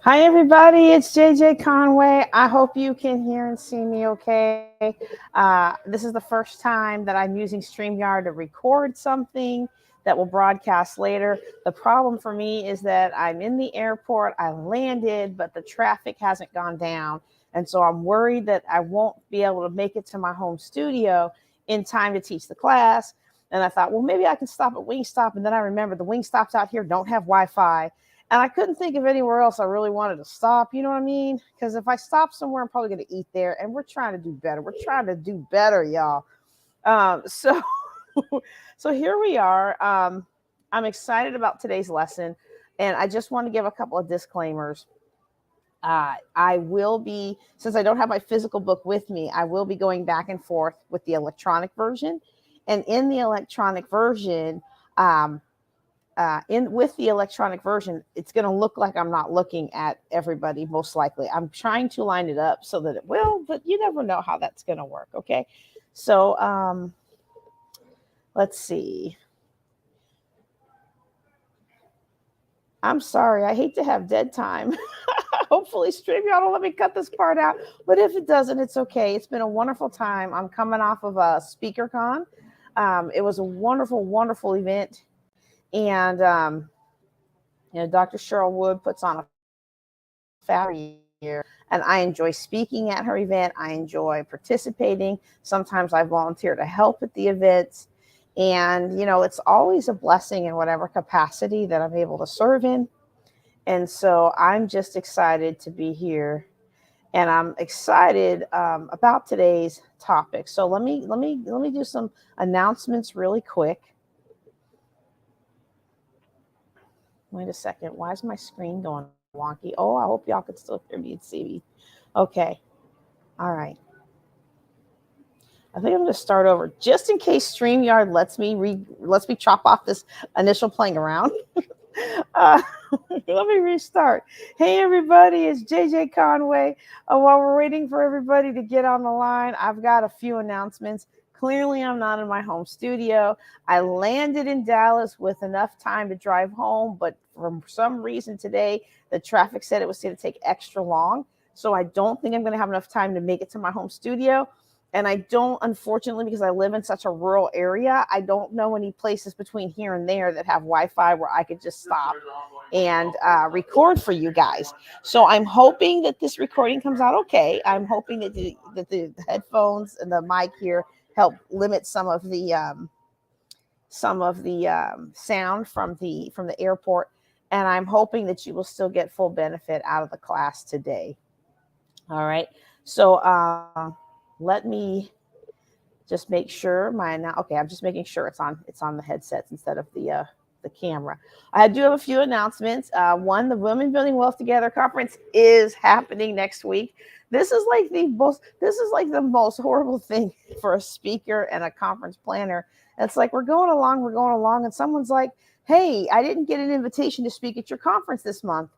Hi, everybody. It's JJ Conway. I hope you can hear and see me okay. This is the first time that I'm using StreamYard to record something that will broadcast later. The problem for me is that I'm in the airport. I landed, but the traffic hasn't gone down. And so I'm worried that I won't be able to make it to my home studio in time to teach the class. And I thought, well, maybe I can stop at Wingstop. And then I remembered the Wingstops out here don't have Wi-Fi. And I couldn't think of anywhere else I really wanted to stop. You know what I mean? Because if I stop somewhere, I'm probably going to eat there. And we're trying to do better. We're trying to do better, y'all. So, so here we are. I'm excited about today's lesson. And I just want to give a couple of disclaimers. I will be, since I don't have my physical book with me, I will be going back and forth with the electronic version. And in the electronic version, with the electronic version, it's going to look like I'm not looking at everybody, most likely. I'm trying to line it up so that it will, but you never know how that's going to work. Okay. So let's see. I'm sorry. I hate to have dead time. Hopefully StreamYard will let me cut this part out. But if it doesn't, it's okay. It's been a wonderful time. I'm coming off of a SpeakerCon. It was a wonderful, wonderful event. And, Dr. Cheryl Wood puts on a fabulous year. And I enjoy speaking at her event. I enjoy participating. Sometimes I volunteer to help at the events. And, it's always a blessing in whatever capacity that I'm able to serve in. And so I'm just excited to be here. And I'm excited about today's topic. So let me do some announcements really quick. Wait a second. Why is my screen going wonky? Oh, I hope y'all can still hear me and see me. Okay. All right. I think I'm going to start over just in case StreamYard lets me chop off this initial playing around. Let me restart. Hey, everybody, it's JJ Conway. While we're waiting for everybody to get on the line, I've got a few announcements. Clearly, I'm not in my home studio. I landed in Dallas with enough time to drive home, but for some reason today, the traffic said it was going to take extra long. So I don't think I'm going to have enough time to make it to my home studio. And I don't, unfortunately, because I live in such a rural area, I don't know any places between here and there that have Wi-Fi where I could just stop and record for you guys. So I'm hoping that this recording comes out okay. I'm hoping that the headphones and the mic here help limit some of the sound from the airport. And I'm hoping that you will still get full benefit out of the class today. All right. So let me just make sure I'm just making sure it's on the headsets instead of the camera. I do have a few announcements. One, the Women Building Wealth Together conference is happening next week. This is like the most horrible thing for a speaker and a conference planner. It's like we're going along, and someone's like, "Hey, I didn't get an invitation to speak at your conference this month."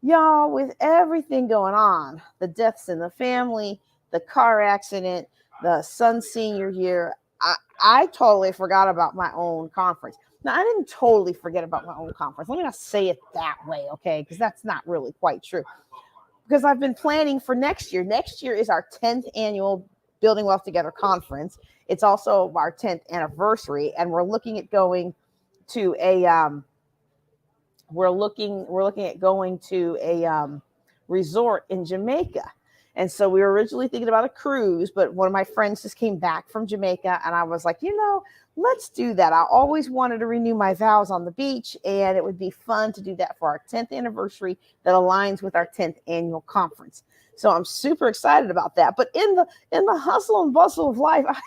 Y'all, with everything going on, the deaths in the family, the car accident, the son's senior year, I totally forgot about my own conference. Now, I didn't totally forget about my own conference. Let me not say it that way, okay? Because that's not really quite true. Because I've been planning for next year. Next year is our 10th annual Building Wealth Together conference. It's also our 10th anniversary, and we're looking at going to a resort in Jamaica. And so we were originally thinking about a cruise, but one of my friends just came back from Jamaica, and I was like, let's do that. I always wanted to renew my vows on the beach, and it would be fun to do that for our 10th anniversary that aligns with our 10th annual conference. So I'm super excited about that. But in the hustle and bustle of life, I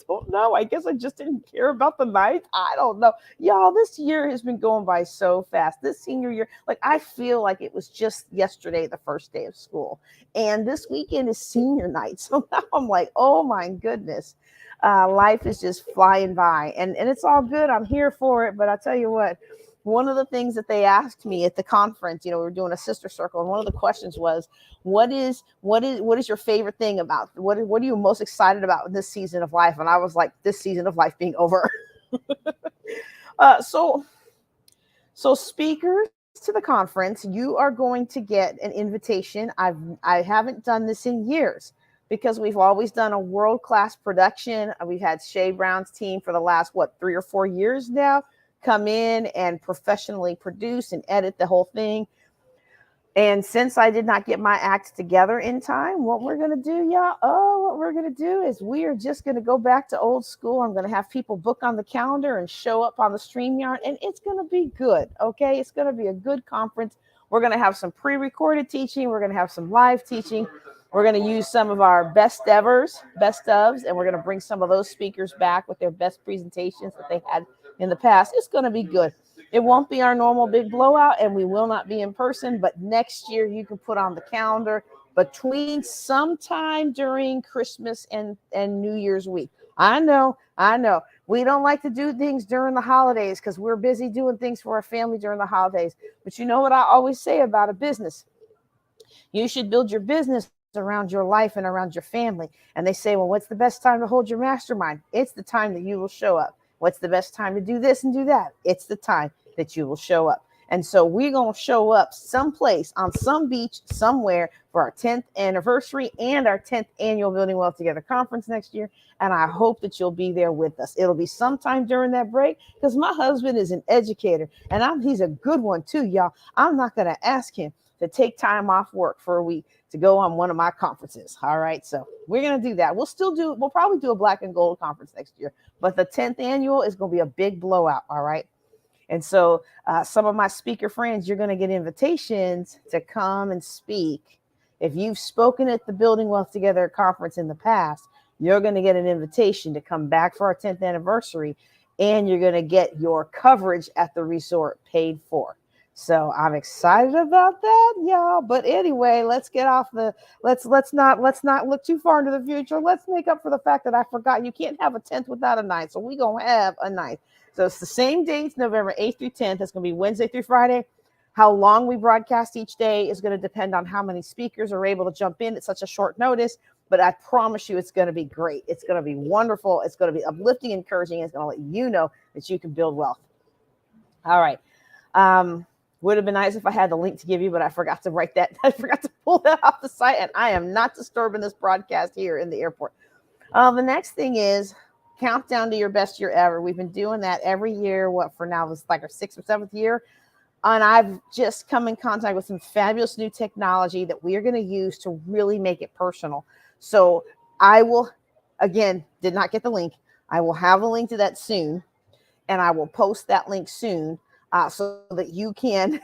don't know. I guess I just didn't care about the night. I don't know. Y'all, this year has been going by so fast. This senior year, like I feel like it was just yesterday, the first day of school. And this weekend is senior night. So now I'm like, oh my goodness. Life is just flying by. And it's all good. I'm here for it. But I tell you what, one of the things that they asked me at the conference, we were doing a sister circle, and one of the questions was, what is your favorite thing about, what are you most excited about in this season of life? And I was like, this season of life being over. So speakers, to the conference, you are going to get an invitation. I haven't done this in years because we've always done a world-class production. We've had Shay Brown's team for the last 3 or 4 years now come in and professionally produce and edit the whole thing. And since I did not get my act together in time, what we're going to do, y'all, what we're going to do is we are just going to go back to old school. I'm going to have people book on the calendar and show up on the StreamYard, and it's going to be good, okay? It's going to be a good conference. We're going to have some pre-recorded teaching. We're going to have some live teaching. We're going to use some of our best ofs, and we're going to bring some of those speakers back with their best presentations that they had in the past. It's going to be good. It won't be our normal big blowout, and we will not be in person, but next year you can put on the calendar between sometime during Christmas and New Year's week. I know. We don't like to do things during the holidays because we're busy doing things for our family during the holidays. But you know what I always say about a business? You should build your business around your life and around your family. And they say, well, what's the best time to hold your mastermind? It's the time that you will show up. What's the best time to do this and do that? It's the time that you will show up. And so we're going to show up someplace on some beach somewhere for our 10th anniversary and our 10th annual Building Wealth Together conference next year. And I hope that you'll be there with us. It'll be sometime during that break because my husband is an educator and he's a good one too, y'all. I'm not going to ask him to take time off work for a week to go on one of my conferences. All right. So we're going to do that. We'll probably do a black and gold conference next year, but the 10th annual is going to be a big blowout. All right. And so some of my speaker friends, you're going to get invitations to come and speak. If you've spoken at the Building Wealth Together conference in the past, you're going to get an invitation to come back for our 10th anniversary, and you're going to get your coverage at the resort paid for. So I'm excited about that, y'all. But anyway, let's get off let's not look too far into the future. Let's make up for the fact that I forgot you can't have a 10th without a 9th. So we're going to have a 9th. So it's the same dates, November 8th through 10th. It's going to be Wednesday through Friday. How long we broadcast each day is going to depend on how many speakers are able to jump in at such a short notice. But I promise you it's going to be great. It's going to be wonderful. It's going to be uplifting, encouraging. It's going to let you know that you can build wealth. All right. Would have been nice if I had the link to give you, but I forgot to write that. I forgot to pull that off the site, and I am not disturbing this broadcast here in the airport. The next thing is countdown to your best year ever. We've been doing that every year. For now, it's like our 6th or 7th year. And I've just come in contact with some fabulous new technology that we are going to use to really make it personal. So I will, again, did not get the link. I will have a link to that soon, and I will post that link soon. So that you can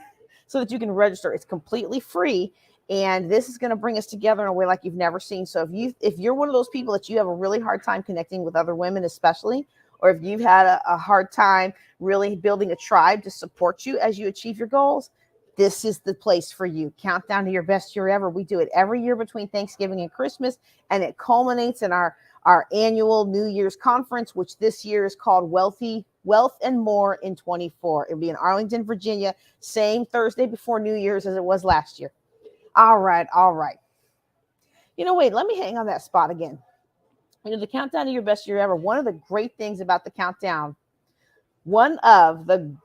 register. It's completely free, and this is going to bring us together in a way like you've never seen. So if you're one of those people that you have a really hard time connecting with other women, especially, or if you've had a hard time really building a tribe to support you as you achieve your goals, this is the place for you. Countdown to your best year ever. We do it every year between Thanksgiving and Christmas, and it culminates in our annual New Year's conference, which this year is called Wealth and More in 24. It'll be in Arlington, Virginia, same Thursday before New Year's as it was last year. All right. Wait, let me hang on that spot again. The countdown to your best year ever. One of the great things about the countdown to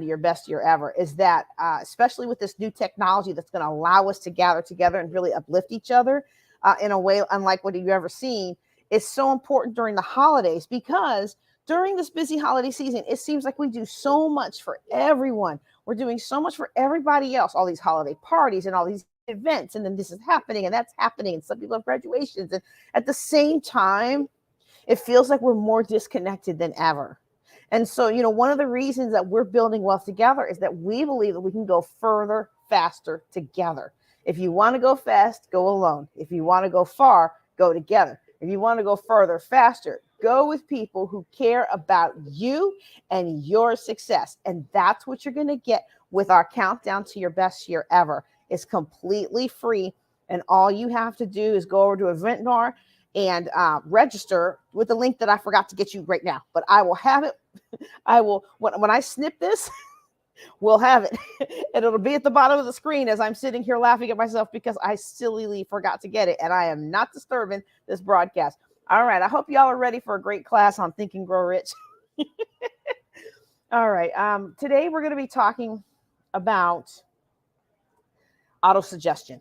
your best year ever is that, especially with this new technology that's going to allow us to gather together and really uplift each other in a way unlike what you've ever seen, is so important during the holidays, because during this busy holiday season, it seems like we do so much for everyone. We're doing so much for everybody else, all these holiday parties and all these events, and then this is happening and that's happening, and some people have graduations. And at the same time, it feels like we're more disconnected than ever. And so, one of the reasons that we're building wealth together is that we believe that we can go further, faster together. If you want to go fast, go alone. If you want to go far, go together. If you want to go further, faster, go with people who care about you and your success. And that's what you're going to get with our countdown to your best year ever. It's completely free. And all you have to do is go over to Eventnar and register with the link that I forgot to get you right now. But I will have it. When I snip this, we'll have it. And it'll be at the bottom of the screen as I'm sitting here laughing at myself because I sillily forgot to get it. And I am not disturbing this broadcast. All right. I hope y'all are ready for a great class on Think and Grow Rich. All right. Today we're going to be talking about autosuggestion.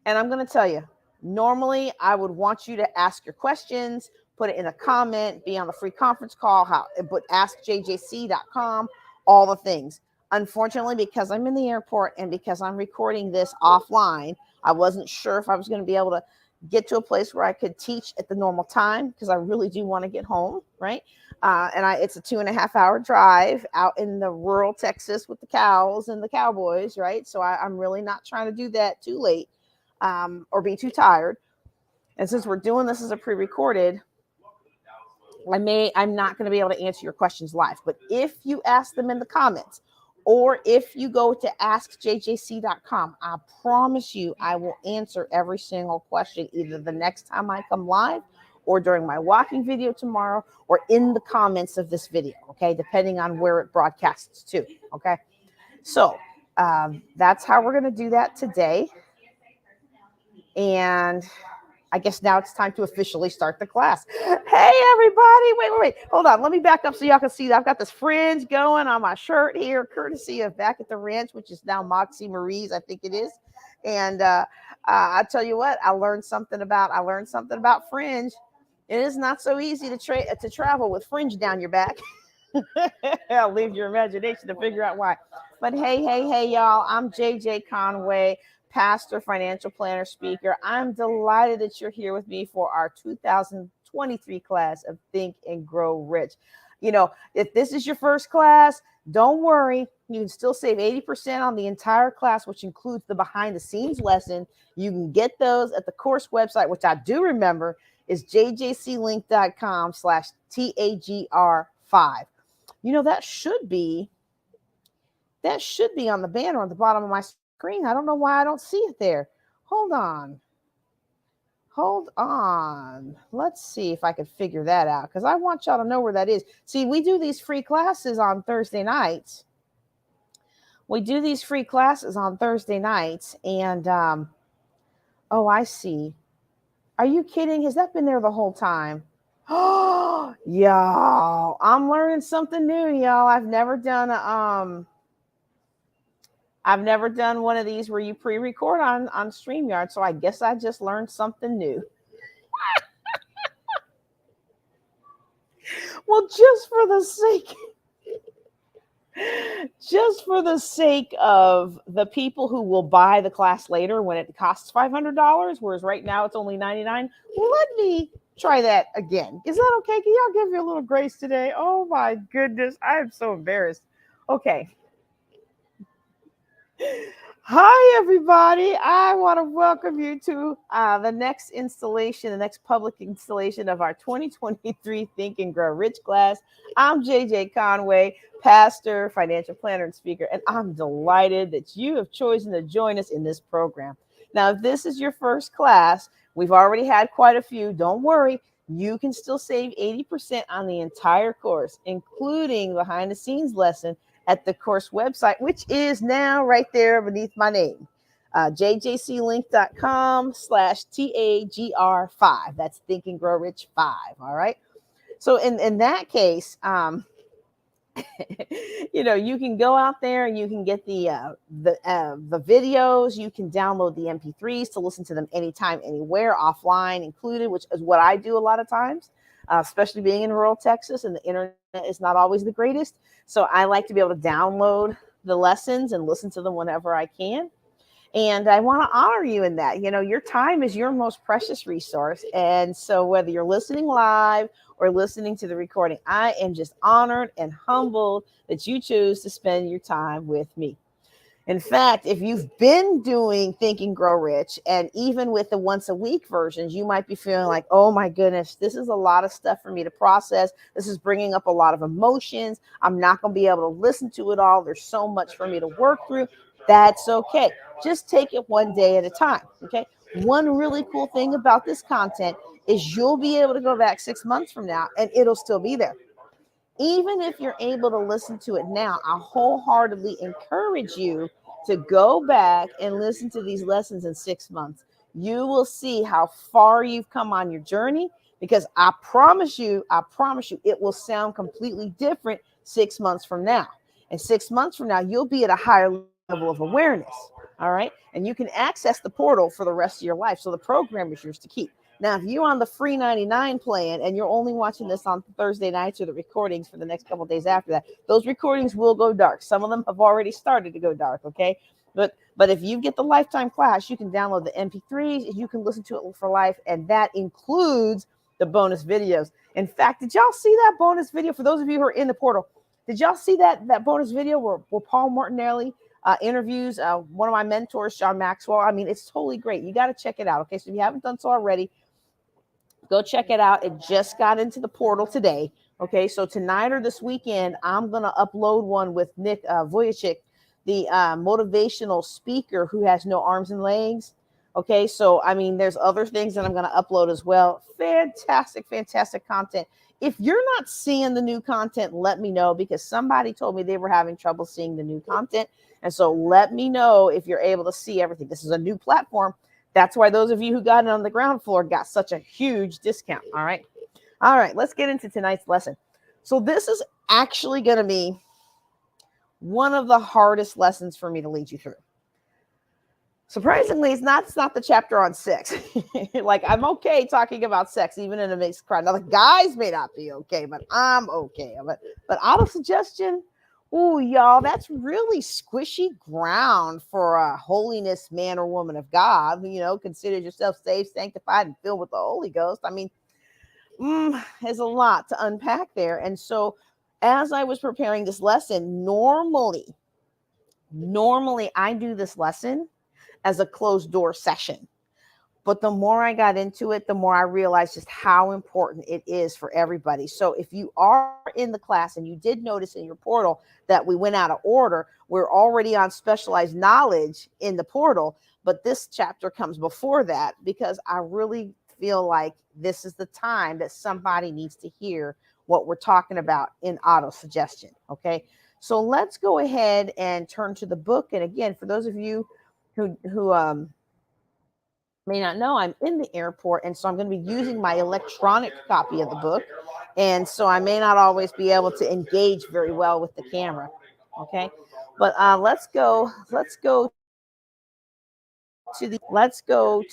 And I'm going to tell you, normally I would want you to ask your questions, put it in a comment, be on the free conference call, but askjjc.com, all the things. Unfortunately, because I'm in the airport and because I'm recording this offline, I wasn't sure if I was going to be able to get to a place where I could teach at the normal time, because I really do want to get home, right? It's a 2.5 hour drive out in the rural Texas with the cows and the cowboys, right? So I'm really not trying to do that too late or be too tired. And since we're doing this as a pre-recorded, I'm not going to be able to answer your questions live. But if you ask them in the comments, or if you go to askjjc.com, I promise you I will answer every single question, either the next time I come live, or during my walking video tomorrow, or in the comments of this video, okay, depending on where it broadcasts to, okay? So that's how we're going to do that today. And I guess now it's time to officially start the class. Hey, everybody. Wait. Hold on. Let me back up so y'all can see that I've got this fringe going on my shirt here, courtesy of Back at the Ranch, which is now Moxie Marie's, I think it is. And I tell you what, I learned something about fringe. It is not so easy to travel with fringe down your back. I'll leave your imagination to figure out why. But hey, y'all. I'm JJ Conway, pastor, financial planner, speaker. I'm delighted that you're here with me for our 2023 class of Think and Grow Rich. You know, if this is your first class, don't worry. You can still save 80% on the entire class, which includes the behind the scenes lesson. You can get those at the course website, which I do remember is jjclink.com/TAGR5. You know, that should be on the banner on the bottom of my screen. I don't know why I don't see it there. Hold on. Let's see if I can figure that out, because I want y'all to know where that is. See, we do these free classes on Thursday nights. And oh, I see. Are you kidding? Has that been there the whole time? Oh, y'all, I'm learning something new, y'all. I've never done one of these where you pre-record on StreamYard, so I guess I just learned something new. Well, just for the sake of the people who will buy the class later when it costs $500, whereas right now it's only $99, let me try that again. Is that okay? Can y'all give me a little grace today? Oh my goodness, I am so embarrassed. Okay. Hi, everybody. I want to welcome you to the next public installation of our 2023 Think and Grow Rich class. I'm JJ Conway, pastor, financial planner, and speaker, and I'm delighted that you have chosen to join us in this program. Now, if this is your first class, we've already had quite a few. Don't worry. You can still save 80% on the entire course, including behind the scenes lesson at the course website, which is now right there beneath my name, jjclink.com/TAGR5. That's Think and Grow Rich 5. All right. So in that case, you know, you can go out there and you can get the videos. You can download the MP3s to listen to them anytime, anywhere, offline included, which is what I do a lot of times, especially being in rural Texas and the internet is not always the greatest. So I like to be able to download the lessons and listen to them whenever I can. And I want to honor you in that. You know, your time is your most precious resource. And so whether you're listening live or listening to the recording, I am just honored and humbled that you choose to spend your time with me. In fact, if you've been doing Think and Grow Rich, and even with the once a week versions, you might be feeling like, oh my goodness, this is a lot of stuff for me to process. This is bringing up a lot of emotions. I'm not going to be able to listen to it all. There's so much for me to work through. That's okay. Just take it one day at a time. Okay. One really cool thing about this content is you'll be able to go back 6 months from now and it'll still be there. Even if you're able to listen to it now, I wholeheartedly encourage you to go back and listen to these lessons in 6 months. You will see how far you've come on your journey, because I promise you, it will sound completely different 6 months from now. And 6 months from now, you'll be at a higher level of awareness. All right. And you can access the portal for the rest of your life. So the program is yours to keep. Now, if you're on the free 99 plan and you're only watching this on Thursday nights or the recordings for the next couple of days after that, those recordings will go dark. Some of them have already started to go dark. Okay. But if you get the lifetime class, you can download the MP3s. You can listen to it for life. And that includes the bonus videos. In fact, did y'all see that bonus video? For those of you who are in the portal, did y'all see that bonus video where Paul Martinelli interviews one of my mentors, John Maxwell? I mean, it's totally great. You got to check it out. Okay, so if you haven't done so already, go check it out. It just got into the portal today. Okay, so tonight or this weekend, I'm going to upload one with Nick Vujicic, the motivational speaker who has no arms and legs. Okay, so I mean, there's other things that I'm going to upload as well. Fantastic, fantastic content. If you're not seeing the new content, let me know, because somebody told me they were having trouble seeing the new content. And so let me know if you're able to see everything. This is a new platform. That's why those of you who got it on the ground floor got such a huge discount. All right. All right. Let's get into tonight's lesson. So this is actually going to be one of the hardest lessons for me to lead you through. Surprisingly, it's not the chapter on sex. Like, I'm okay talking about sex, even in a mixed crowd. Now, the guys may not be okay, but I'm okay. But autosuggestion, ooh, y'all, that's really squishy ground for a holiness man or woman of God who, considers yourself saved, sanctified, and filled with the Holy Ghost. I mean, there's a lot to unpack there. And so as I was preparing this lesson, normally I do this lesson as a closed door session. But the more I got into it, the more I realized just how important it is for everybody. So if you are in the class and you did notice in your portal that we went out of order, we're already on specialized knowledge in the portal, but this chapter comes before that because I really feel like this is the time that somebody needs to hear what we're talking about in autosuggestion. Okay, so let's go ahead and turn to the book. And again, for those of you who may not know, I'm in the airport, and so I'm going to be using my electronic copy of the book, and so I may not always be able to engage very well with the camera. Okay, but let's go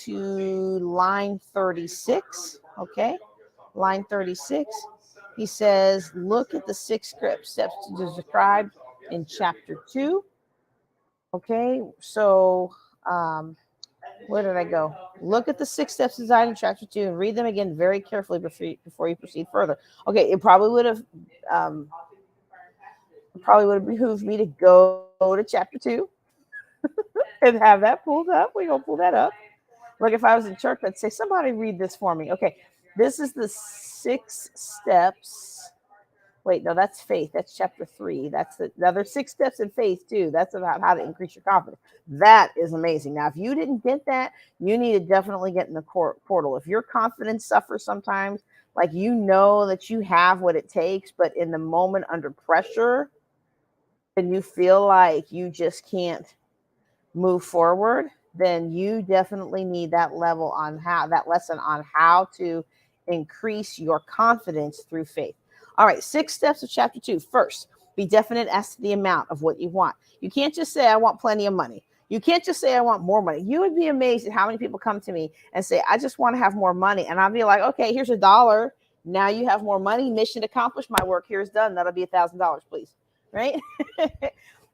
to line 36. Okay, line 36. He says, look at the 6 steps described in chapter 2. Okay, so where did I go? Look at the 6 steps designed in chapter 2 and read them again very carefully before you proceed further. Okay, it probably would have behooved me to go to chapter 2 and have that pulled up. We're going to pull that up. Like if I was in church, I'd say, somebody read this for me. Okay, this is the 6 steps. Wait, no, that's faith. That's chapter 3. That's the other 6 steps in faith too. That's about how to increase your confidence. That is amazing. Now, if you didn't get that, you need to definitely get in the portal. If your confidence suffers sometimes, like that you have what it takes, but in the moment under pressure, and you feel like you just can't move forward, then you definitely need that lesson on how to increase your confidence through faith. All right, 6 steps of chapter 2. First, be definite as to the amount of what you want. You can't just say, I want plenty of money. You can't just say, I want more money. You would be amazed at how many people come to me and say, I just want to have more money. And I'll be like, okay, here's $1. Now you have more money. Mission accomplished. My work here is done. That'll be $1,000, please. Right?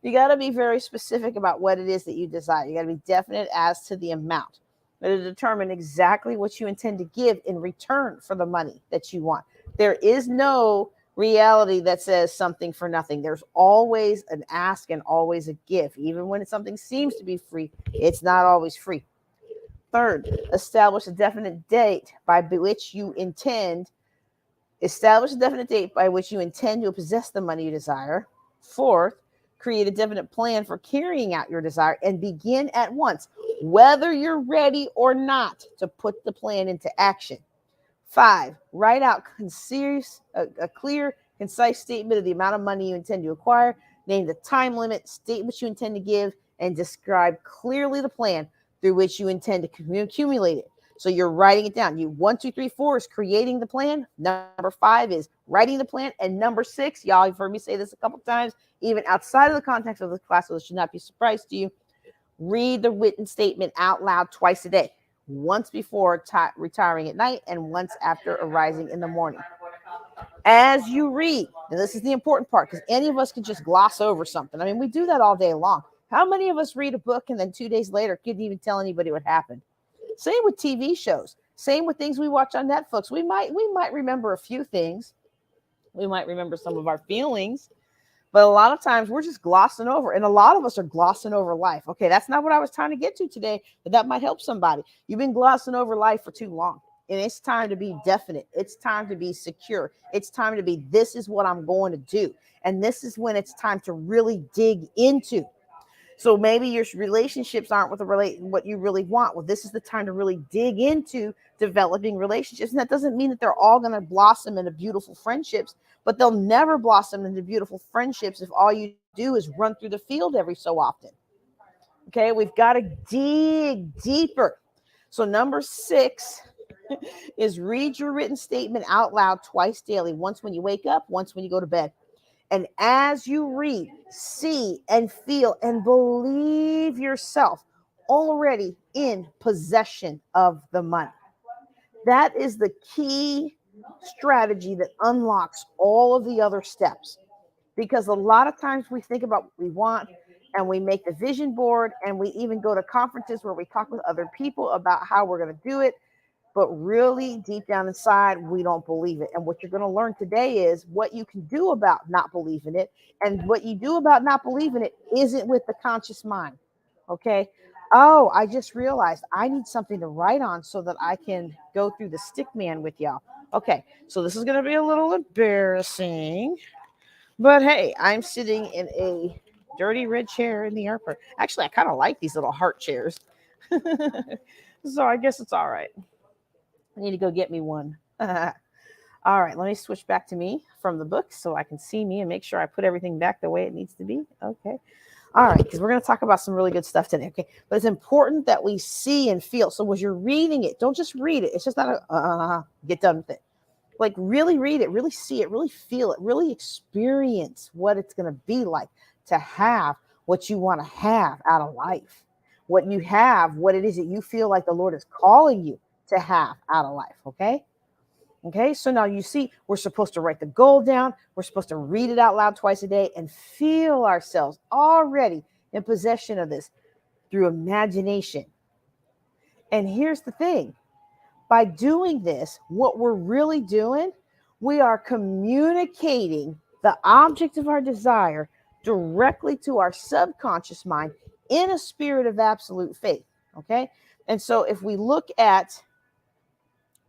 You got to be very specific about what it is that you desire. You got to be definite as to the amount. To determine exactly what you intend to give in return for the money that you want. There is no reality that says something for nothing. There's always an ask and always a give. Even when something seems to be free, it's not always free. Third, establish a definite date by which you intend to possess the money you desire. Fourth, create a definite plan for carrying out your desire and begin at once, whether you're ready or not, to put the plan into action. 5, write out a clear, concise statement of the amount of money you intend to acquire. Name the time limit, state what you intend to give, and describe clearly the plan through which you intend to accumulate it. So you're writing it down. 1, 2, 3, 4 is creating the plan. Number 5 is writing the plan. And number 6, y'all, you've heard me say this a couple times, even outside of the context of this class, so this should not be a surprise to you. Read the written statement out loud twice a day, once before retiring at night and once after arising in the morning. As you read, and this is the important part, because any of us can just gloss over something. I mean, we do that all day long. How many of us read a book and then 2 days later couldn't even tell anybody what happened? Same with TV shows. Same with things we watch on Netflix. We might remember a few things. We might remember some of our feelings, but a lot of times we're just glossing over, and a lot of us are glossing over life. Okay, that's not what I was trying to get to today, but that might help somebody. You've been glossing over life for too long, and it's time to be definite. It's time to be secure. It's time to be, this is what I'm going to do, and this is when it's time to really dig into. So maybe your relationships aren't what you really want. Well, this is the time to really dig into developing relationships. And that doesn't mean that they're all going to blossom into beautiful friendships, but they'll never blossom into beautiful friendships if all you do is run through the field every so often. Okay, we've got to dig deeper. So number 6 is read your written statement out loud twice daily, once when you wake up, once when you go to bed. And as you read, see and feel and believe yourself already in possession of the money. That is the key strategy that unlocks all of the other steps. Because a lot of times we think about what we want and we make the vision board and we even go to conferences where we talk with other people about how we're going to do it. But really deep down inside, we don't believe it. And what you're going to learn today is what you can do about not believing it. And what you do about not believing it isn't with the conscious mind. Okay. Oh, I just realized I need something to write on so that I can go through the stick man with y'all. Okay. So this is going to be a little embarrassing. But hey, I'm sitting in a dirty red chair in the airport. Actually, I kind of like these little heart chairs. So I guess it's all right. I need to go get me one. All right, let me switch back to me from the book so I can see me and make sure I put everything back the way it needs to be. Okay. All right, because we're going to talk about some really good stuff today. Okay. But it's important that we see and feel. So as you're reading it, don't just read it. It's just not get done with it. Like really read it, really see it, really feel it, really experience what it's going to be like to have what you want to have out of life. What you have, what it is that you feel like the Lord is calling you to have out of life. Okay. So now you see, we're supposed to write the goal down. We're supposed to read it out loud twice a day and feel ourselves already in possession of this through imagination. And here's the thing. By doing this, what we're really doing, we are communicating the object of our desire directly to our subconscious mind in a spirit of absolute faith. Okay. And so if we look at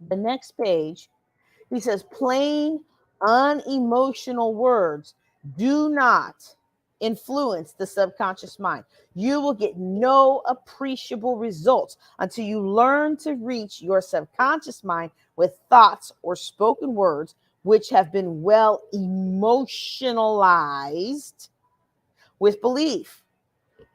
the next page, he says, plain, unemotional words do not influence the subconscious mind. You will get no appreciable results until you learn to reach your subconscious mind with thoughts or spoken words which have been well emotionalized with belief.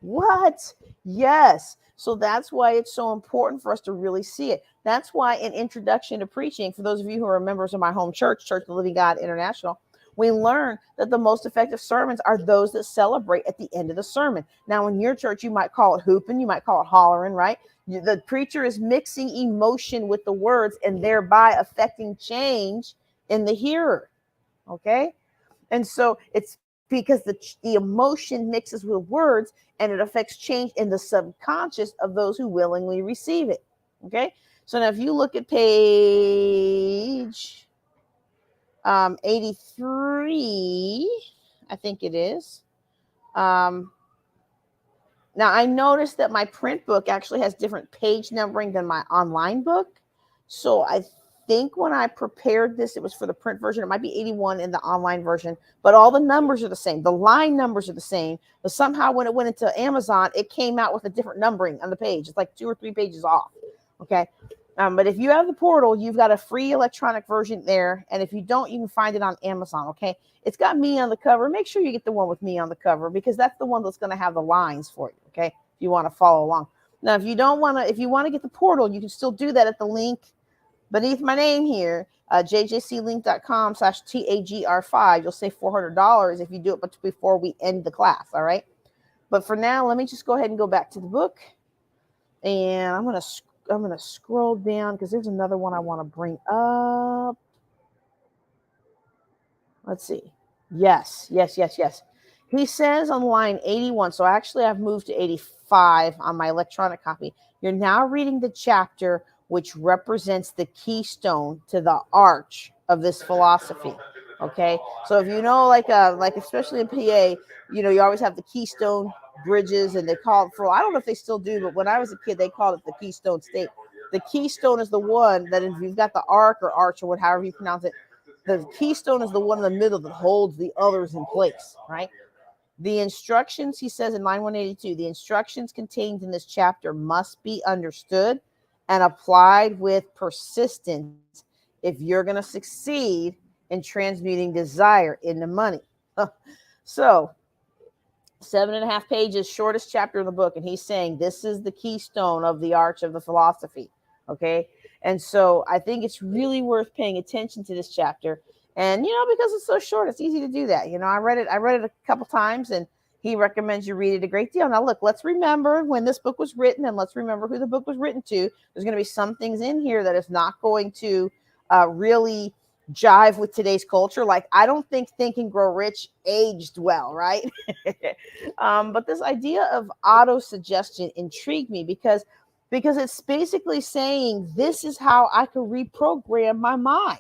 What? Yes. So that's why it's so important for us to really see it. That's why in Introduction to Preaching, for those of you who are members of my home church, Church of the Living God International, we learn that the most effective sermons are those that celebrate at the end of the sermon. Now, in your church, you might call it hooping, you might call it hollering, right? The preacher is mixing emotion with the words and thereby affecting change in the hearer. Okay? And so it's because the emotion mixes with words and it affects change in the subconscious of those who willingly receive it. Okay. So now if you look at page 83, I think it is. Now I noticed that my print book actually has different page numbering than my online book. So I think when I prepared this, it was for the print version. It might be 81 in the online version, but all the numbers are the same. The line numbers are the same, but somehow when it went into Amazon, it came out with a different numbering on the page. It's like 2 or 3 pages off. Okay. But if you have the portal, you've got a free electronic version there. And if you don't, you can find it on Amazon. Okay. It's got me on the cover. Make sure you get the one with me on the cover because that's the one that's going to have the lines for you. Okay. If you want to follow along. Now, if you want to get the portal, you can still do that at the link beneath my name here, jjclink.com/TAGR5. You'll save $400 if you do it before we end the class. All right. But for now, let me just go ahead and go back to the book, and I'm gonna scroll down because there's another one I want to bring up. Let's see. Yes. He says on line 81. So actually, I've moved to 85 on my electronic copy. You're now reading the chapter which represents the keystone to the arch of this philosophy. Okay. So if you know, like especially in PA, you always have the keystone bridges, and they call it I don't know if they still do, but when I was a kid, they called it the Keystone State. The keystone is the one that if you've got the arc or arch or however you pronounce it, the keystone is the one in the middle that holds the others in place, right? The instructions, he says in line 182, the instructions contained in this chapter must be understood and applied with persistence if you're going to succeed in transmuting desire into money. So, 7.5 pages, shortest chapter in the book, and he's saying this is the keystone of the arch of the philosophy, okay? And so I think it's really worth paying attention to this chapter. And, because it's so short, it's easy to do that. I read it a couple times, and he recommends you read it a great deal. Now, look, let's remember when this book was written, and let's remember who the book was written to. There's going to be some things in here that is not going to really jive with today's culture. Like, I don't think Think and Grow Rich aged well, right? But this idea of autosuggestion intrigued me because it's basically saying this is how I can reprogram my mind.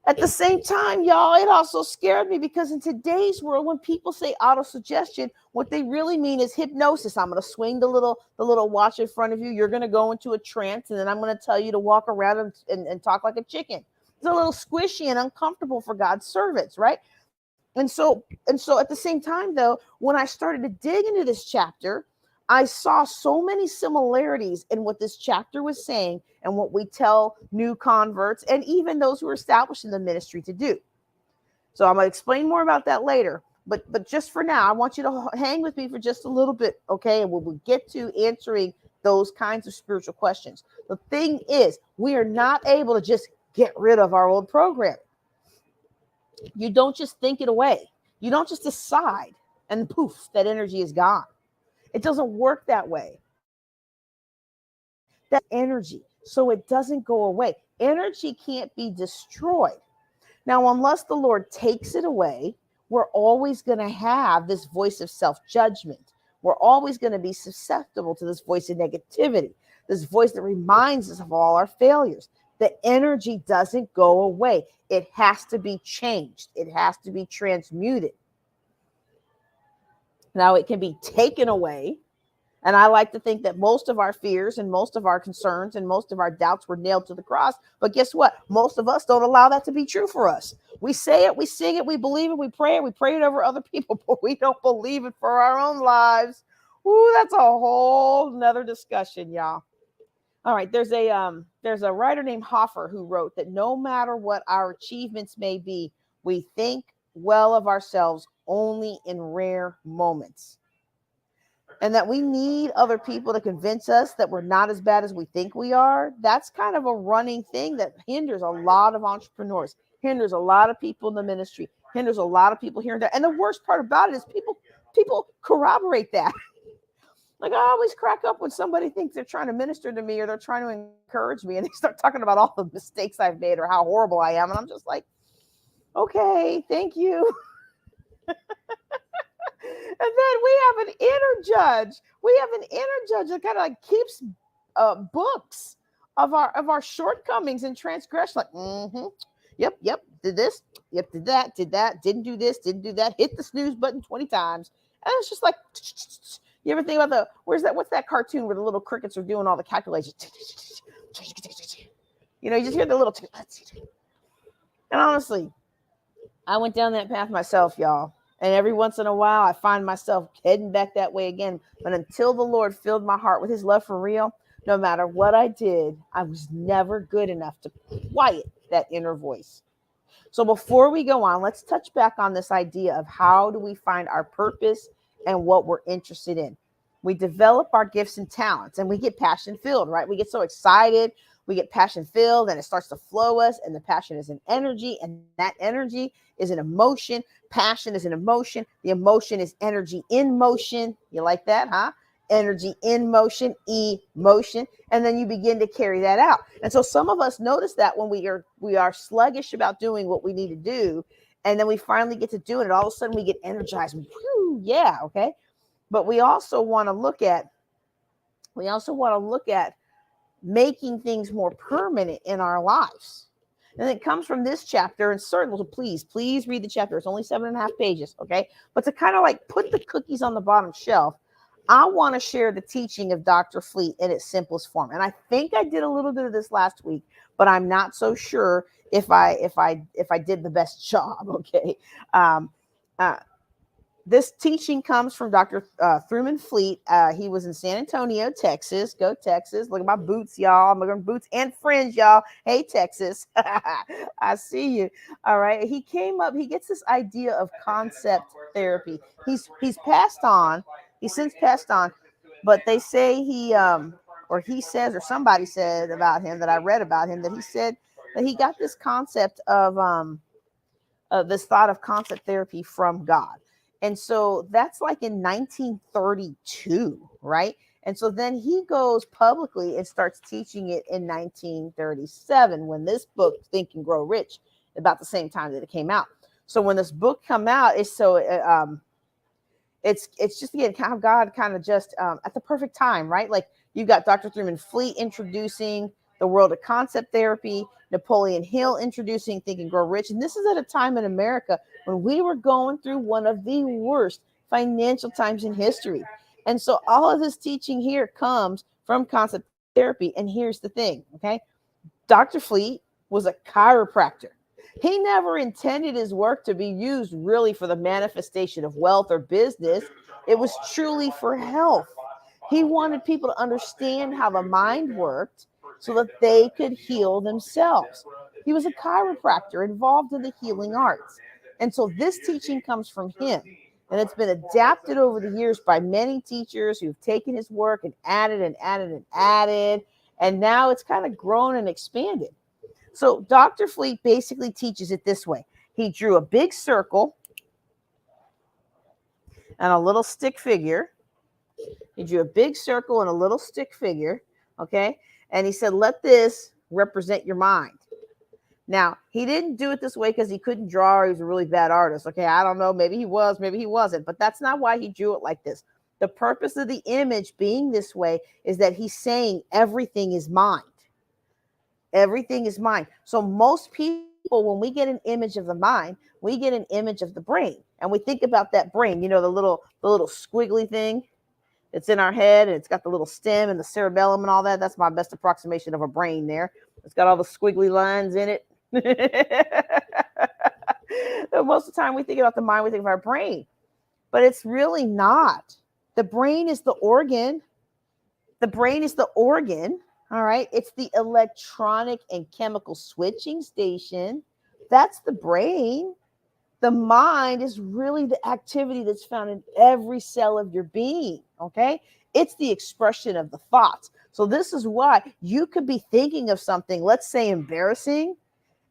At the same time, y'all, it also scared me because in today's world, when people say autosuggestion, what they really mean is hypnosis. I'm going to swing the little watch in front of you. You're going to go into a trance, and then I'm going to tell you to walk around and talk like a chicken. It's a little squishy and uncomfortable for God's servants, right? And so at the same time, though, when I started to dig into this chapter, I saw so many similarities in what this chapter was saying and what we tell new converts and even those who are established in the ministry to do. So I'm going to explain more about that later. But just for now, I want you to hang with me for just a little bit, okay? And we'll get to answering those kinds of spiritual questions. The thing is, we are not able to just get rid of our old programming. You don't just think it away. You don't just decide and poof, that energy is gone. It doesn't work that way. That's energy, so it doesn't go away. Energy can't be destroyed. Now, unless the Lord takes it away, we're always going to have this voice of self-judgment. We're always going to be susceptible to this voice of negativity, this voice that reminds us of all our failures. The energy doesn't go away. It has to be changed. It has to be transmuted. Now, it can be taken away. And I like to think that most of our fears and most of our concerns and most of our doubts were nailed to the cross. But guess what? Most of us don't allow that to be true for us. We say it, we sing it, we believe it, we pray it over other people, but we don't believe it for our own lives. Ooh, that's a whole nother discussion, y'all. All right, there's a writer named Hoffer who wrote that no matter what our achievements may be, we think well of ourselves only in rare moments. And that we need other people to convince us that we're not as bad as we think we are. That's kind of a running thing that hinders a lot of entrepreneurs, hinders a lot of people in the ministry, hinders a lot of people here and there. And the worst part about it is people corroborate that. Like, I always crack up when somebody thinks they're trying to minister to me or they're trying to encourage me, and they start talking about all the mistakes I've made or how horrible I am. And I'm just like, okay, thank you. And then we have an inner judge. We have an inner judge that kind of like keeps books of our shortcomings and transgression. Like, yep, did this, yep, did that, didn't do this, didn't do that, hit the snooze button 20 times. And it's just like, you ever think about what's that cartoon where the little crickets are doing all the calculations? You just hear the little, and honestly, I went down that path myself, y'all. And every once in a while, I find myself heading back that way again. But until the Lord filled my heart with his love for real, no matter what I did, I was never good enough to quiet that inner voice. So before we go on, let's touch back on this idea of how do we find our purpose and what we're interested in. we develop our gifts and talents, and we get passion filled, right? We get so excited, we get passion filled, and it starts to flow us, and the passion is an energy, and that energy is an emotion. Passion is an emotion. The emotion is energy in motion. You like that, huh? Energy in motion, emotion, and then you begin to carry that out. And so some of us notice that when we are sluggish about doing what we need to do, and then we finally get to do it, and all of a sudden we get energized. Whew, yeah, okay. But we also want to look at making things more permanent in our lives. And it comes from this chapter, and certainly, please read the chapter. It's only 7.5 pages, okay? But to kind of like put the cookies on the bottom shelf, I want to share the teaching of Dr. Fleet in its simplest form. And I think I did a little bit of this last week, but I'm not so sure if I did the best job, okay? This teaching comes from Dr. Truman Fleet. He was in San Antonio, Texas. Go Texas. Look at my boots, y'all. I'm looking at boots and friends, y'all. Hey, Texas. I see you. All right. He gets this idea of concept therapy. He's passed on. He's since passed on. But they say or somebody said about him that I read about him, that he said that he got this concept of this thought of concept therapy from God. And so that's like in 1932, right? And so then he goes publicly and starts teaching it in 1937, when this book, Think and Grow Rich, about the same time that it came out. So when this book come out, it's just, again, kind of God kind of just at the perfect time, right? Like you got Dr. Truman Fleet introducing the world of concept therapy, Napoleon Hill introducing Think and Grow Rich. And this is at a time in America when we were going through one of the worst financial times in history. And so all of this teaching here comes from concept therapy. And here's the thing, okay? Dr. Fleet was a chiropractor. He never intended his work to be used really for the manifestation of wealth or business. It was truly for health. He wanted people to understand how the mind worked so that they could heal themselves. He was a chiropractor involved in the healing arts. And so this teaching comes from him. And it's been adapted over the years by many teachers who've taken his work and added and added and added. And now it's kind of grown and expanded. So Dr. Fleet basically teaches it this way. He drew a big circle and a little stick figure. He drew a big circle and a little stick figure, okay? And he said, let this represent your mind. Now, he didn't do it this way because he couldn't draw, or he was a really bad artist, okay? I don't know. Maybe he was, maybe he wasn't. But that's not why he drew it like this. The purpose of the image being this way is that he's saying everything is mind. Everything is mind. So most people, when we get an image of the mind, we get an image of the brain. And we think about that brain, you know, the little squiggly thing. It's in our head, and it's got the little stem and the cerebellum and all that. That's my best approximation of a brain there. It's got all the squiggly lines in it. Most of the time we think about the mind, we think of our brain. But it's really not. The brain is the organ. The brain is the organ. All right. It's the electronic and chemical switching station. That's the brain. The mind is really the activity that's found in every cell of your being. Okay. It's the expression of the thoughts. So this is why you could be thinking of something, let's say embarrassing,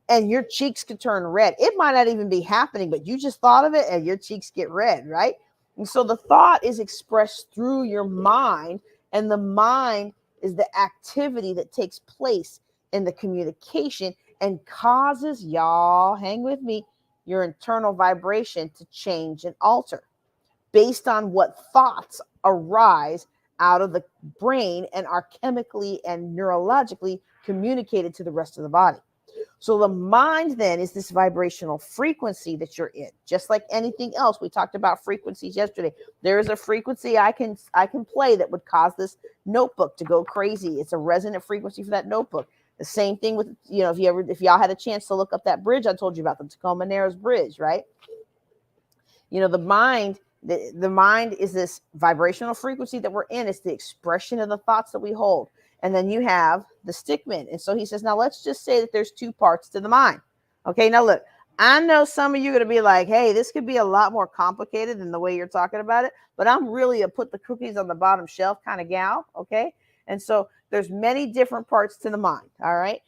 and your cheeks could turn red. It might not even be happening, but you just thought of it and your cheeks get red, right? And so the thought is expressed through your mind, and the mind is the activity that takes place in the communication and causes, y'all, hang with me, your internal vibration to change and alter based on what thoughts arise out of the brain and are chemically and neurologically communicated to the rest of the body. So the mind then is this vibrational frequency that you're in, just like anything else. We talked about frequencies yesterday. There is a frequency I can play that would cause this notebook to go crazy. It's a resonant frequency for that notebook. The same thing with, you know, if y'all had a chance to look up that bridge I told you about, the Tacoma Narrows Bridge, right? You know, the mind is this vibrational frequency that we're in. It's the expression of the thoughts that we hold. And then you have the stickman. And so he says, now let's just say that there's two parts to the mind. Okay, now look, I know some of you are going to be like, hey, this could be a lot more complicated than the way you're talking about it, but I'm really a put the cookies on the bottom shelf kind of gal, okay? And so there's many different parts to the mind, all right?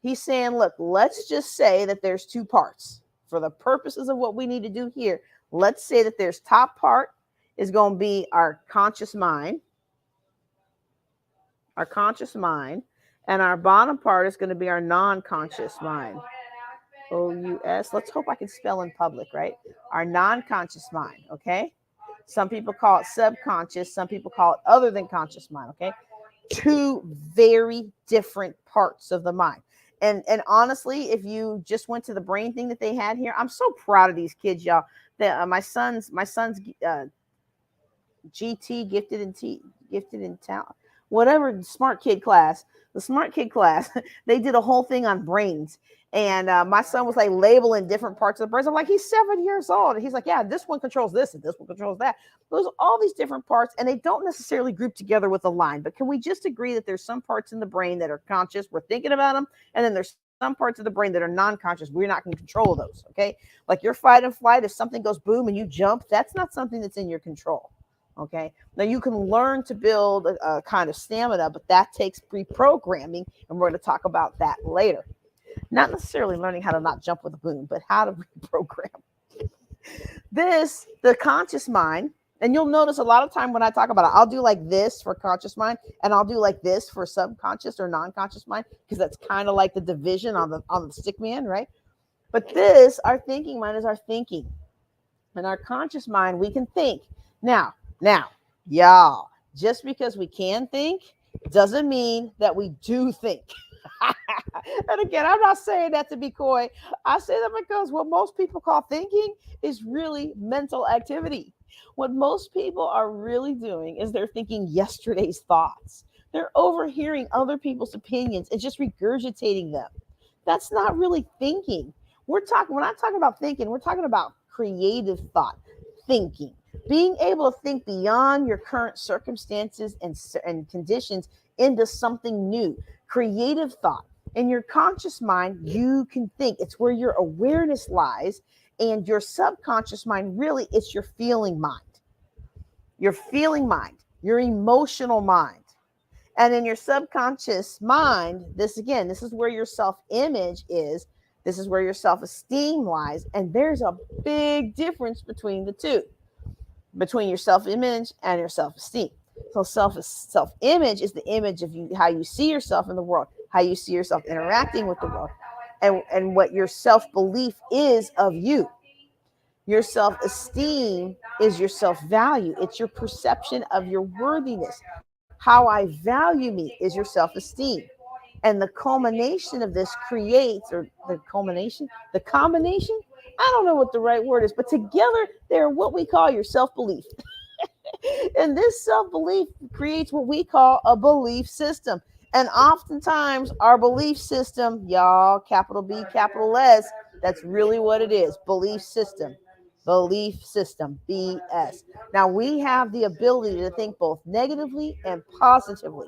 He's saying, look, let's just say that there's two parts. For the purposes of what we need to do here, let's say that there's top part is going to be our conscious mind, and our bottom part is going to be our non-conscious mind. OUS. Let's hope I can spell in public, right? Our non-conscious mind, okay? Some people call it subconscious. Some people call it other than conscious mind, okay? Two very different parts of the mind. And honestly, if you just went to the brain thing that they had here, I'm so proud of these kids, y'all. My son's GT, gifted in talent, whatever, smart kid class, the smart kid class, they did a whole thing on brains. And my son was like labeling different parts of the brains. I'm like, he's 7 years old. And he's like, yeah, this one controls this and this one controls that. Those are all these different parts, and they don't necessarily group together with a line. But can we just agree that there's some parts in the brain that are conscious, we're thinking about them, and then there's some parts of the brain that are non-conscious, we're not in control of those, okay? Like your fight and flight, if something goes boom and you jump, that's not something that's in your control. Okay. Now you can learn to build a kind of stamina, but that takes pre-programming, and we're going to talk about that later. Not necessarily learning how to not jump with a boom, but how to reprogram. The conscious mind, and you'll notice a lot of time when I talk about it, I'll do like this for conscious mind, and I'll do like this for subconscious or non-conscious mind, because that's kind of like the division on the stick man, right? But our thinking mind is our thinking, and our conscious mind, we can think. Now, y'all, just because we can think doesn't mean that we do think. And again, I'm not saying that to be coy. I say that because what most people call thinking is really mental activity. What most people are really doing is they're thinking yesterday's thoughts. They're overhearing other people's opinions and just regurgitating them. That's not really thinking. When I'm talking about thinking, we're talking about creative thought, thinking. Being able to think beyond your current circumstances and conditions into something new, creative thought. In your conscious mind, you can think. It's where your awareness lies, and your subconscious mind, really, it's your feeling mind. Your feeling mind, your emotional mind. And in your subconscious mind, this is where your self-image is. This is where your self-esteem lies. And there's a big difference between the two. Between your self-image and your self-esteem. So self-image is the image of you, how you see yourself in the world, how you see yourself interacting with the world, and what your self-belief is of you. Your self-esteem is your self-value. It's your perception of your worthiness. How I value me is your self-esteem. And the culmination of this the combination, I don't know what the right word is, but together they're what we call your self-belief. And this self-belief creates what we call a belief system. And oftentimes our belief system, y'all, capital B, capital S, that's really what it is. Belief system, BS. Now we have the ability to think both negatively and positively.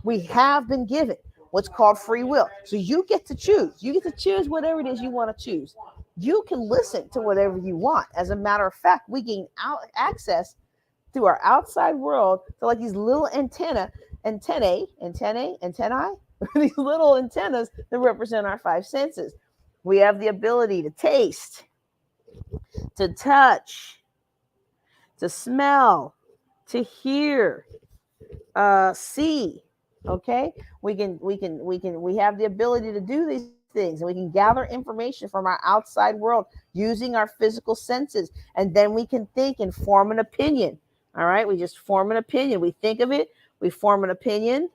We have been given what's called free will. So you get to choose. You get to choose whatever it is you want to choose. You can listen to whatever you want. As a matter of fact, we gain access through our outside world to like these little antennae, these little antennas that represent our five senses. We have the ability to taste, to touch, to smell, to hear, see. Okay, we have the ability to do these things, and we can gather information from our outside world using our physical senses, and then we can think and form an opinion. All right, we just form an opinion. We think of it, we form an opinion.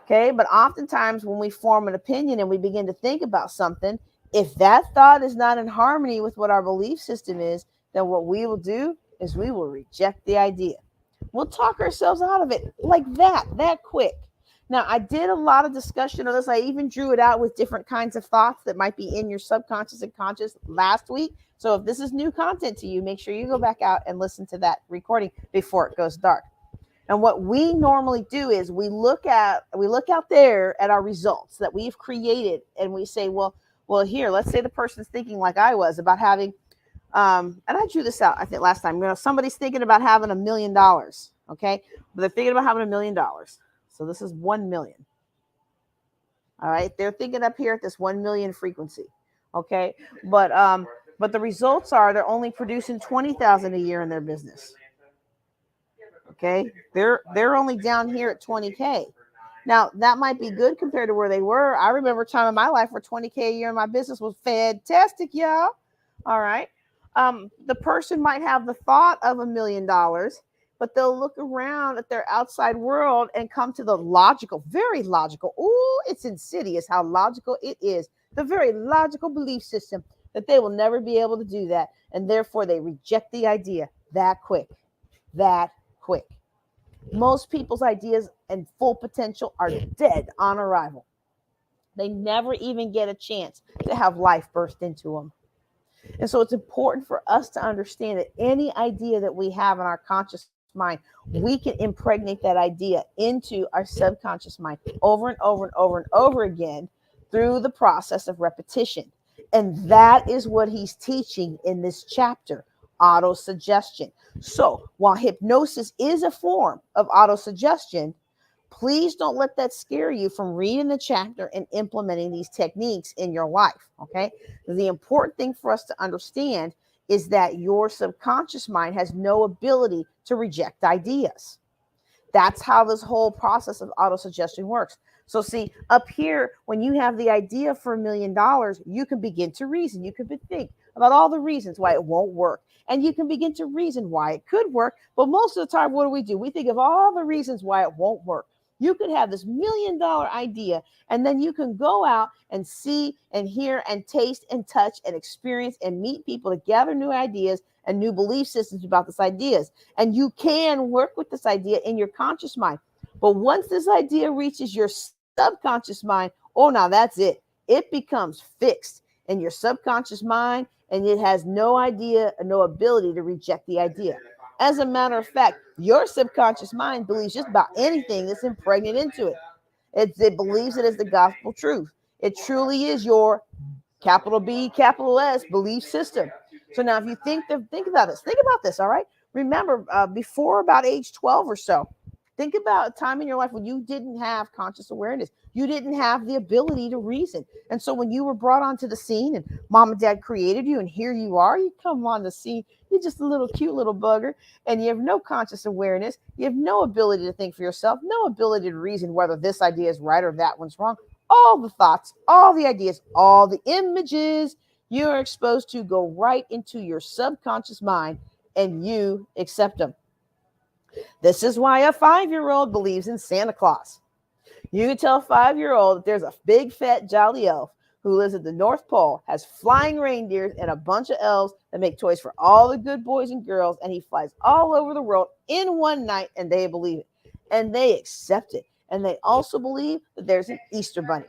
Okay, but oftentimes when we form an opinion and we begin to think about something, if that thought is not in harmony with what our belief system is, then what we will do is we will reject the idea. We'll talk ourselves out of it like that quick. Now, I did a lot of discussion of this. I even drew it out with different kinds of thoughts that might be in your subconscious and conscious last week. So if this is new content to you, make sure you go back out and listen to that recording before it goes dark. And what we normally do is we look out there at our results that we've created, and we say, well, Well, here, let's say the person's thinking like I was about having, and I drew this out, I think last time, somebody's thinking about having $1 million. Okay. But they're thinking about having $1 million. So this is 1 million. All right. They're thinking up here at this 1 million frequency. Okay. But the results are they're only producing 20,000 a year in their business. Okay. They're only down here at 20K. Now, that might be good compared to where they were. I remember a time in my life where 20K a year in my business was fantastic, y'all. All right. The person might have the thought of $1 million, but they'll look around at their outside world and come to the logical, very logical. Ooh, it's insidious how logical it is. The very logical belief system that they will never be able to do that. And therefore, they reject the idea that quick. Most people's ideas and full potential are dead on arrival. They never even get a chance to have life burst into them. And so it's important for us to understand that any idea that we have in our conscious mind, we can impregnate that idea into our subconscious mind over and over and over and over again through the process of repetition. And that is what he's teaching in this chapter, autosuggestion. So while hypnosis is a form of autosuggestion, please don't let that scare you from reading the chapter and implementing these techniques in your life, okay? The important thing for us to understand is that your subconscious mind has no ability to reject ideas. That's how this whole process of autosuggestion works. So see, up here, when you have the idea for $1 million, you can begin to reason. You can think about all the reasons why it won't work. And you can begin to reason why it could work. But most of the time, what do? We think of all the reasons why it won't work. You could have this $1 million idea, and then you can go out and see and hear and taste and touch and experience and meet people to gather new ideas and new belief systems about these ideas. And you can work with this idea in your conscious mind. But once this idea reaches your subconscious mind, oh, now that's it. It becomes fixed in your subconscious mind, and it has no idea, no ability to reject the idea. As a matter of fact, your subconscious mind believes just about anything that's impregnated into it. It believes it is the gospel truth. It truly is your capital B, capital S belief system. So now if you think about this, all right? Remember, before about age 12 or so, think about a time in your life when you didn't have conscious awareness. You didn't have the ability to reason. And so when you were brought onto the scene and mom and dad created you and here you are, you come on the scene, you're just a little cute little bugger and you have no conscious awareness. You have no ability to think for yourself, no ability to reason whether this idea is right or that one's wrong. All the thoughts, all the ideas, all the images you're exposed to go right into your subconscious mind and you accept them. This is why a 5-year-old believes in Santa Claus. You can tell a 5-year-old that there's a big, fat, jolly elf who lives at the North Pole, has flying reindeers and a bunch of elves that make toys for all the good boys and girls, and he flies all over the world in one night, and they believe it. And they accept it. And they also believe that there's an Easter bunny.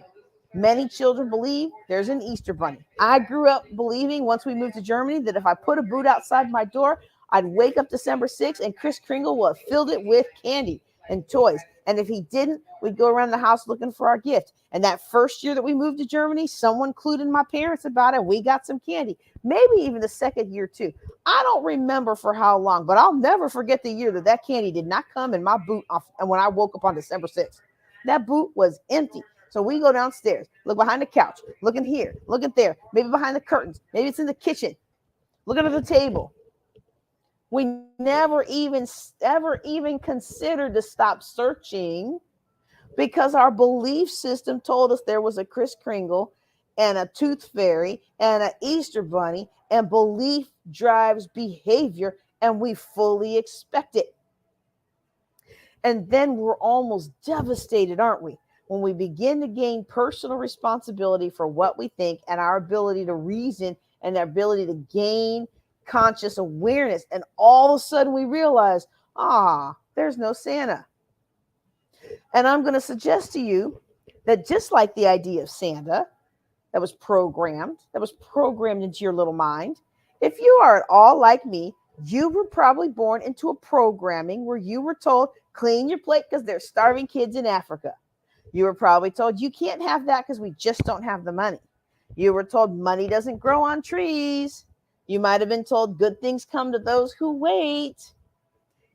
Many children believe there's an Easter bunny. I grew up believing once we moved to Germany that if I put a boot outside my door, I'd wake up December 6th and Kris Kringle will have filled it with candy and toys. And if he didn't, we'd go around the house looking for our gift. And that first year that we moved to Germany, someone clued in my parents about it. We got some candy, maybe even the second year too. I don't remember for how long, but I'll never forget the year that candy did not come in my boot. And when I woke up on December 6th, that boot was empty. So we go downstairs, look behind the couch, looking here, looking there, maybe behind the curtains, maybe it's in the kitchen, looking at the table. We never ever even considered to stop searching because our belief system told us there was a Kris Kringle and a tooth fairy and an Easter bunny, and belief drives behavior, and we fully expect it. And then we're almost devastated, aren't we? When we begin to gain personal responsibility for what we think and our ability to reason and our ability to gain conscious awareness. And all of a sudden we realize, there's no Santa. And I'm going to suggest to you that just like the idea of Santa that was programmed into your little mind, if you are at all like me, you were probably born into a programming where you were told, clean your plate because there's starving kids in Africa. You were probably told you can't have that because we just don't have the money. You were told money doesn't grow on trees. You might have been told good things come to those who wait.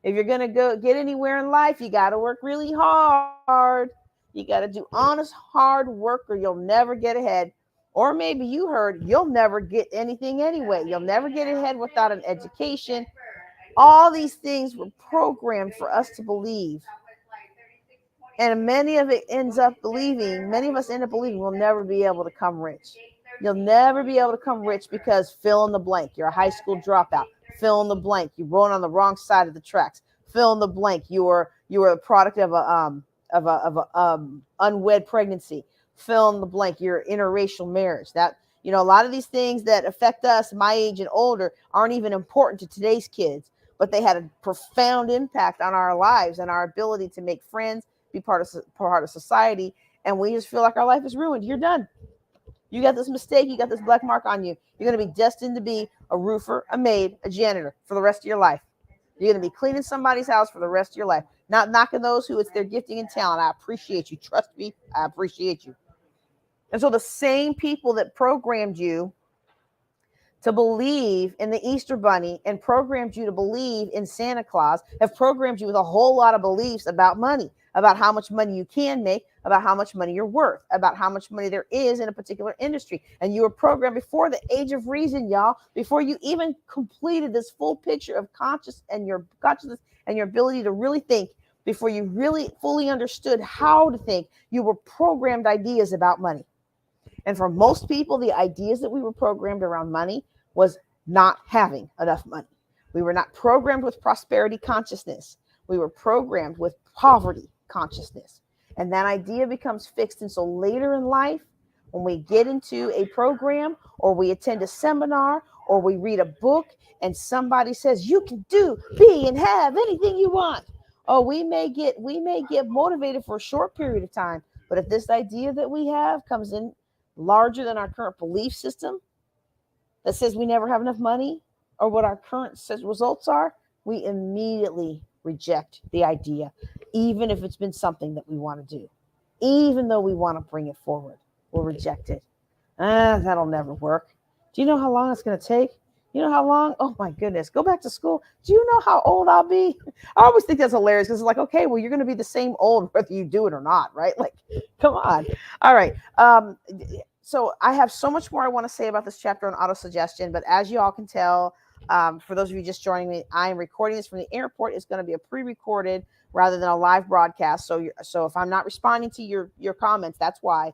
If you're going to go get anywhere in life, you got to work really hard. You got to do honest, hard work or you'll never get ahead. Or maybe you heard you'll never get anything anyway. You'll never get ahead without an education. All these things were programmed for us to believe. And many of it ends up believing, many of us end up believing we'll never be able to come rich. You'll never be able to come rich because fill in the blank. You're a high school dropout. Fill in the blank. You rode on the wrong side of the tracks. Fill in the blank. You were a product of a unwed pregnancy. Fill in the blank. You're interracial marriage. That, you know, a lot of these things that affect us, my age and older, aren't even important to today's kids, but they had a profound impact on our lives and our ability to make friends, be part of society, and we just feel like our life is ruined. You're done. You got this mistake. You got this black mark on you. You're going to be destined to be a roofer, a maid, a janitor for the rest of your life. You're going to be cleaning somebody's house for the rest of your life. Not knocking those who it's their gifting and talent. I appreciate you. Trust me. I appreciate you. And so the same people that programmed you to believe in the Easter Bunny and programmed you to believe in Santa Claus have programmed you with a whole lot of beliefs about money, about how much money you can make, about how much money you're worth, about how much money there is in a particular industry. And you were programmed before the age of reason, y'all, before you even completed this full picture of consciousness and your ability to really think, before you really fully understood how to think, you were programmed ideas about money. And for most people, the ideas that we were programmed around money was not having enough money. We were not programmed with prosperity consciousness. We were programmed with poverty consciousness. And that idea becomes fixed. And so later in life, when we get into a program or we attend a seminar or we read a book and somebody says, you can do, be, and have anything you want. Oh, we may get motivated for a short period of time. But if this idea that we have comes in larger than our current belief system that says we never have enough money or what our current results are, we immediately reject the idea, even if it's been something that we want to do. Even though we want to bring it forward, we'll reject it. That'll never work. Do you know how long it's going to take? You know how long? Oh my goodness. Go back to school. Do you know how old I'll be? I always think that's hilarious because it's like, okay, well, you're going to be the same old whether you do it or not, right? Like, come on. All right. So I have so much more I want to say about this chapter on autosuggestion, but as you all can tell, for those of you just joining me, I am recording this from the airport. It's going to be a pre-recorded rather than a live broadcast. So if I'm not responding to your comments, that's why.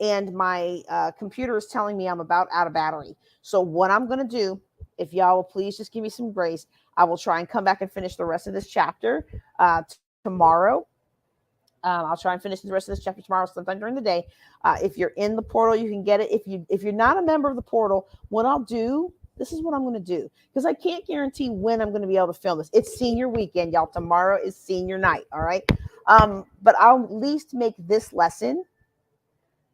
And my computer is telling me I'm about out of battery. So what I'm going to do, if y'all will please just give me some grace, I will try and come back and finish the rest of this chapter tomorrow. I'll try and finish the rest of this chapter tomorrow sometime during the day. If you're in the portal, you can get it. If you're not a member of the portal, what I'll do, this is what I'm going to do, because I can't guarantee when I'm going to be able to film this. It's senior weekend, y'all. Tomorrow is senior night, all right? But I'll at least make this lesson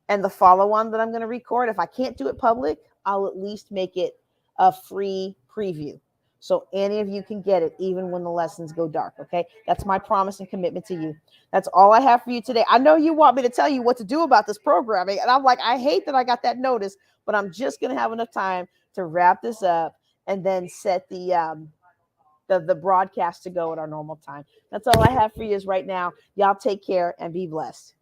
and the follow-on that I'm going to record. If I can't do it public, I'll at least make it a free preview. So any of you can get it, even when the lessons go dark, okay? That's my promise and commitment to you. That's all I have for you today. I know you want me to tell you what to do about this programming, and I'm like, I hate that I got that notice, but I'm just going to have enough time to wrap this up and then set the broadcast to go at our normal time. That's all I have for you is right now. Y'all take care and be blessed.